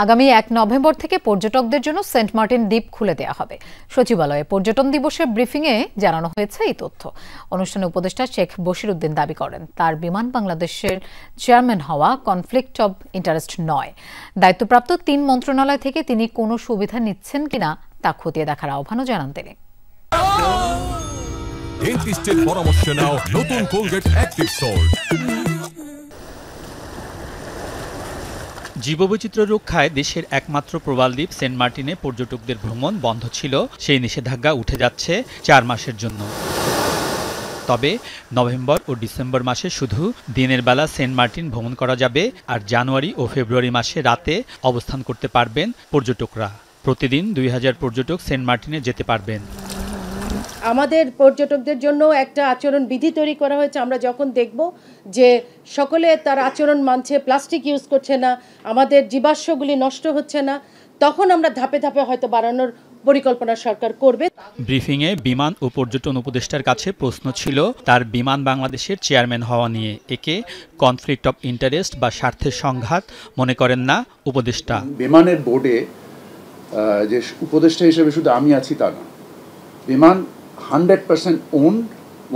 আগামী ১ নভেম্বর থেকে পর্যটকদের জন্য সেন্ট মার্টিন দ্বীপ খুলে দেওয়া হবে। সচিবালয়ে পর্যটন দিবসের ব্রিফিংয়ে জানানো হয়েছে এই তথ্য। অনুষ্ঠানে উপদেষ্টা শেখ বশিরউদ্দিন দাবি করেন, তার বিমান বাংলাদেশের চেয়ারম্যান হওয়া কনফ্লিক্ট অব ইন্টারেস্ট নয়। দায়িত্বপ্রাপ্ত ৩ মন্ত্রণালয় থেকে তিনি কোনো সুবিধা নিচ্ছেন কিনা তা খতিয়ে দেখার আহ্বানও জানান তিনি। ডেন্টিস্টের পরামর্শ নাও নতুন কোলগেট অ্যাক্টিভ সল্ট। জীববৈচিত্র্য রক্ষায় দেশের একমাত্র প্রবাল দ্বীপ সেন্ট মার্টিনে পর্যটকদের ভ্রমণ বন্ধ ছিল, সেই নিষেধাজ্ঞা উঠে যাচ্ছে ৪ মাসের জন্য। তবে নভেম্বর ও ডিসেম্বর মাসে শুধু দিনের বেলা সেন্ট মার্টিন ভ্রমণ করা যাবে, আর জানুয়ারি ও ফেব্রুয়ারি মাসে রাতে অবস্থান করতে পারবেন পর্যটকরা। প্রতিদিন ২০০০ পর্যটক সেন্ট মার্টিনে যেতে পারবেন। আমাদের পর্যটকদের জন্য একটা আচরণ বিধি তৈরি করা হয়েছে। আমরা যখন দেখব যে সকলে তার আচরণ মানছে, প্লাস্টিক ইউজ করছে না, আমাদের জীবাশ্মগুলি নষ্ট হচ্ছে না, তখন আমরা ধাপে ধাপে হয়তো বাড়ানোর পরিকল্পনা সরকার করবে। ব্রিফিংয়ে বিমান ও পর্যটন উপদেষ্টার কাছে প্রশ্ন ছিল তার বিমান বাংলাদেশের চেয়ারম্যান হওয়া নিয়ে। একে কনফ্লিক্ট অফ ইন্টারেস্ট বা স্বার্থের সংঘাত মনে করেন না উপদেষ্টা। বিমানের বোর্ডে যে উপদেষ্টা হিসেবে শুধু আমি আছি তা না, বিমান 100% owned,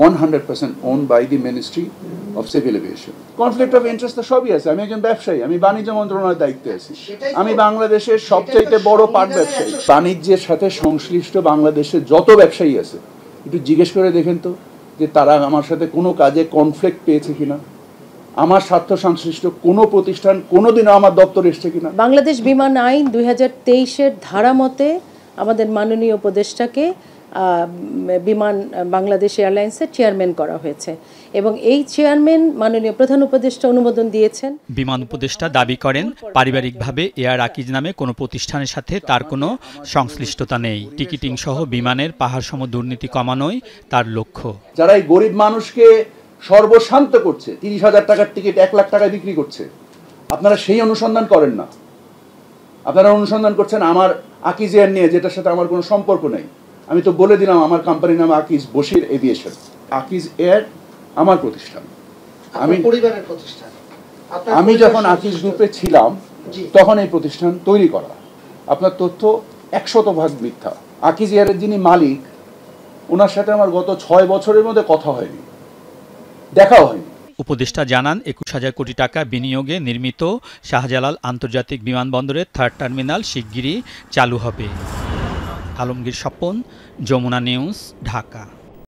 100% owned by the Ministry of Civil Aviation. Conflict of interest তো সবই আছে। আমি একজন ব্যবসায়ী, আমি বাণিজ্য মন্ত্রণালয়ের দায়িত্বে আছি। আমি বাংলাদেশের সবচাইতে বড় পাট ব্যবসায়ী। বাণিজ্যের সাথে সংশ্লিষ্ট বাংলাদেশের যত ব্যবসায়ী আছে, একটু জিজ্ঞেস করে দেখেন তো যে তারা আমার সাথে কোনো কাজে কনফ্লিক্ট পেয়েছে কিনা, আমার স্বার্থ সংশ্লিষ্ট কোনো প্রতিষ্ঠান কোনোদিনও আমার দপ্তরে এসছে কিনা। বাংলাদেশ বিমান আইন 2023-এর ধারা মতে আমাদের মাননীয় উপদেষ্টাকে বিমান বাংলাদেশ এয়ারলাইন্সের চেয়ারম্যান করা হয়েছে এবং এই চেয়ারম্যান মাননীয় প্রধান উপদেষ্টা অনুমোদন দিয়েছেন। বিমান উপদেষ্টা দাবি করেন, পারিবারিকভাবে এয়ার আকিজ নামে কোনো প্রতিষ্ঠানের সাথে তার কোনো সংশ্লিষ্টতা নেই। টিকিটিং সহ বিমানের পাহাড়সম দুর্নীতি কমানোই তার লক্ষ্য। যারা এই গরিব মানুষকে সর্বশান্ত করছে, ৩০,০০০ টাকার টিকিট ১ লাখ টাকায় বিক্রি করছে, আপনারা সেই অনুসন্ধান করেন না। আপনারা অনুসন্ধান করছেন আমার আকিজ এয়ার নিয়ে, যেটার সাথে আমার কোনো সম্পর্ক নেই। আমি তো বলে দিলাম আমার কোম্পানির নাম আকিজ বশির এভিয়েশন। আকিজ এয়ার আমার প্রতিষ্ঠান, আমি পরিবারের প্রতিষ্ঠান। আমি যখন আকিজ গ্রুপে ছিলাম তখন এই প্রতিষ্ঠান তৈরি করা। আপনার তথ্য ১০০% মিথ্যা। আকিজ এয়ারের যিনি মালিক, ওনার সাথে আমার গত ৬ বছরের মধ্যে কথা হয়নি, দেখাও হয়নি। উপদেষ্টা জানান, ২১,০০০ কোটি টাকা বিনিয়োগে নির্মিত শাহজালাল আন্তর্জাতিক বিমানবন্দরের 3rd টার্মিনাল শিগগিরই চালু হবে। আলমগীর স্বপন, যমুনা নিউজ, ঢাকা।